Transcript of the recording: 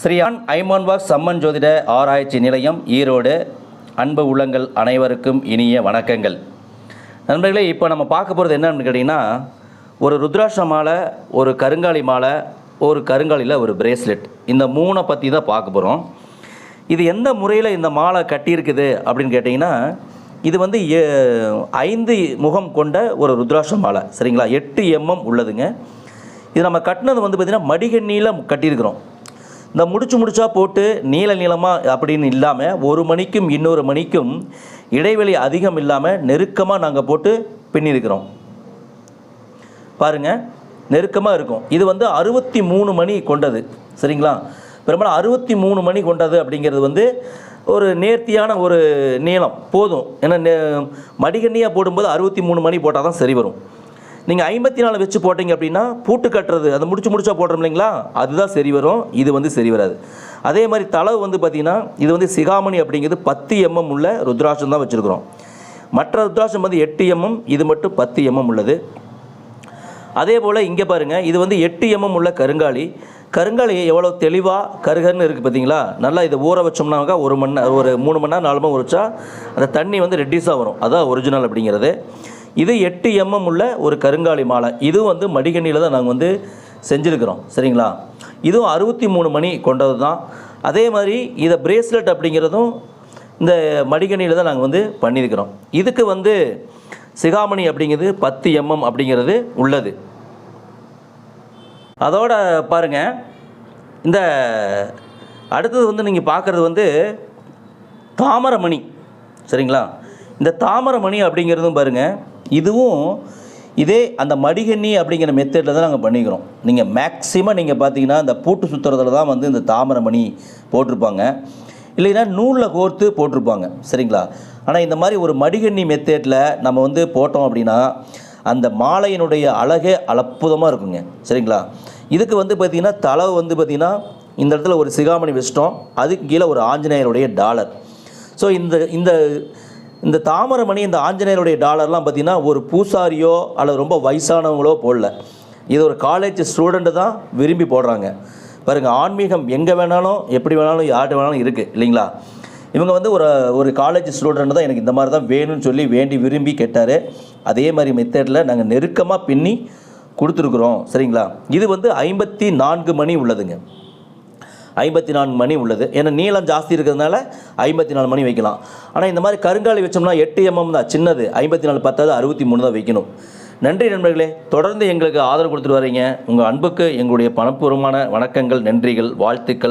Sriyan ஐமான்வாக் summon ஜோதிட ஆராய்ச்சி நிலையம் ஈரோடு. அன்பு உள்ளங்கள் அனைவருக்கும் இனிய வணக்கங்கள். நண்பர்களே, இப்போ நம்ம பார்க்க போகிறது என்னன்னு கேட்டிங்கன்னா, ஒரு ருத்ராட்ச மாலை, ஒரு கருங்காலி மாலை, ஒரு கருங்காலியில் ஒரு பிரேஸ்லெட், இந்த மூணை பற்றி தான் பார்க்க போகிறோம். இது எந்த முறையில் இந்த மாலை கட்டியிருக்குது அப்படின்னு கேட்டிங்கன்னா, இது வந்து 5 முகம் கொண்ட ஒரு ருத்ராட்ச மாலை, சரிங்களா? 8 mm உள்ளதுங்க. இது நம்ம கட்டினது வந்து பார்த்திங்கன்னா மடிகண்ணியில் கட்டியிருக்கிறோம். இந்த முடிச்சா போட்டு நீளமாக அப்படின்னு இல்லாமல், ஒரு மணிக்கும் இன்னொரு மணிக்கும் இடைவெளி அதிகம் இல்லாமல் நெருக்கமாக நாங்கள் போட்டு பின்னிருக்கிறோம். பாருங்கள், நெருக்கமாக இருக்கும். இது வந்து 63 மணி கொண்டது, சரிங்களா? பெரும்பாலும் 63 மணி கொண்டது அப்படிங்கிறது வந்து ஒரு நேர்த்தியான ஒரு நீளம் போதும். ஏன்னா மடிகண்ணியாக போடும்போது 63 மணி போட்டால் தான் சரி வரும். நீங்கள் 54 வச்சு போட்டிங்க அப்படின்னா பூட்டு கட்டுறது, அதை முடிச்சா போடுறோம் இல்லைங்களா, அதுதான் சரி வரும். இது வந்து சரி வராது. அதே மாதிரி தளவு வந்து பார்த்திங்கன்னா, இது வந்து சிகாமணி அப்படிங்கிறது 10 mm உள்ள ருத்ராட்சம் தான் வச்சுருக்கிறோம். மற்ற ருத்ராட்சம் வந்து 8 mm, இது மட்டும் 10 mm உள்ளது. அதே போல் இங்கே பாருங்கள், இது வந்து 8 mm உள்ள கருங்காலி. கருங்காலி எவ்வளோ தெளிவாக கருகருன்னு இருக்குது பார்த்தீங்களா? நல்லா இதை ஊற வச்சோம்னாக்கா ஒரு 3 மணி நேரம் 4 மணி ஊறிச்சா அந்த தண்ணி வந்து ரெட்டிஸாக வரும். அதுதான் ஒரிஜினல் அப்படிங்கிறது. இது 8 mm உள்ள ஒரு கருங்காலி மாலை. இது வந்து மடிகண்ணியில் தான் நாங்கள் வந்து செஞ்சுருக்கிறோம், சரிங்களா? இதுவும் 63 மணி கொண்டது தான். அதே மாதிரி இதை பிரேஸ்லெட் அப்படிங்கிறதும் இந்த மடிகண்ணியில் தான் நாங்கள் வந்து பண்ணியிருக்கிறோம். இதுக்கு வந்து சிகாமணி அப்படிங்கிறது 10 mm அப்படிங்கிறது உள்ளது. அதோட பாருங்கள், இந்த அடுத்தது வந்து நீங்கள் பார்க்குறது வந்து தாமரமணி, சரிங்களா? இந்த தாமரமணி அப்படிங்கிறதும் பாருங்கள், இதுவும் இதே அந்த மடிகண்ணி அப்படிங்கிற மெத்தடில் தான் நாங்கள் பண்ணிக்கிறோம். நீங்கள் மேக்ஸிமம் நீங்கள் பார்த்தீங்கன்னா இந்த பூட்டு சுற்றுறதுல தான் வந்து இந்த தாமரமணி போட்டிருப்பாங்க, இல்லைன்னா நூலில் கோர்த்து போட்டிருப்பாங்க, சரிங்களா? ஆனால் இந்த மாதிரி ஒரு மடிகண்ணி மெத்தேடில் நம்ம வந்து போட்டோம் அப்படின்னா அந்த மாலையினுடைய அழகே அற்புதமாக இருக்குங்க, சரிங்களா? இதுக்கு வந்து பார்த்திங்கன்னா தளவு வந்து பார்த்திங்கன்னா இந்த இடத்துல ஒரு சிகாமணி வச்சிட்டோம், அதுக்கு கீழே ஒரு ஆஞ்சநேயருடைய டாலர். ஸோ இந்த இந்த தாமரமணி, இந்த ஆஞ்சநேயருடைய டாலர்லாம் பார்த்திங்கன்னா ஒரு பூசாரியோ அல்லது ரொம்ப வயசானவங்களோ போடல. இது ஒரு காலேஜ் ஸ்டூடெண்ட்டு தான் விரும்பி போடுறாங்க. பாருங்கள், ஆன்மீகம் எங்கே வேணாலும் எப்படி வேணாலும் யார்கிட்ட வேணாலும் இருக்குது, இல்லைங்களா? இவங்க வந்து ஒரு காலேஜ் ஸ்டூடெண்ட் தான் எனக்கு இந்த மாதிரி தான் வேணும்னு சொல்லி வேண்டி விரும்பி கேட்டார். அதே மாதிரி மெத்தடில் நாங்கள் நெருக்கமாக பின்னி கொடுத்துருக்குறோம், சரிங்களா? இது வந்து 54 மணி உள்ளதுங்க. 54 மணி உள்ளது. ஏன்னா நீளம் ஜாஸ்தி இருக்கிறதுனால 54 மணி வைக்கலாம். ஆனால் இந்த மாதிரி கருங்காலி வச்சோம்னா 8 mm தான், சின்னது. 54 10 63 தான் வைக்கணும். நன்றி நண்பர்களே, தொடர்ந்து எங்களுக்கு ஆதரவு கொடுத்துட்டு வரீங்க. உங்கள் அன்புக்கு எங்களுடைய பணப்பூர்வமான வணக்கங்கள், நன்றிகள், வாழ்த்துக்கள்.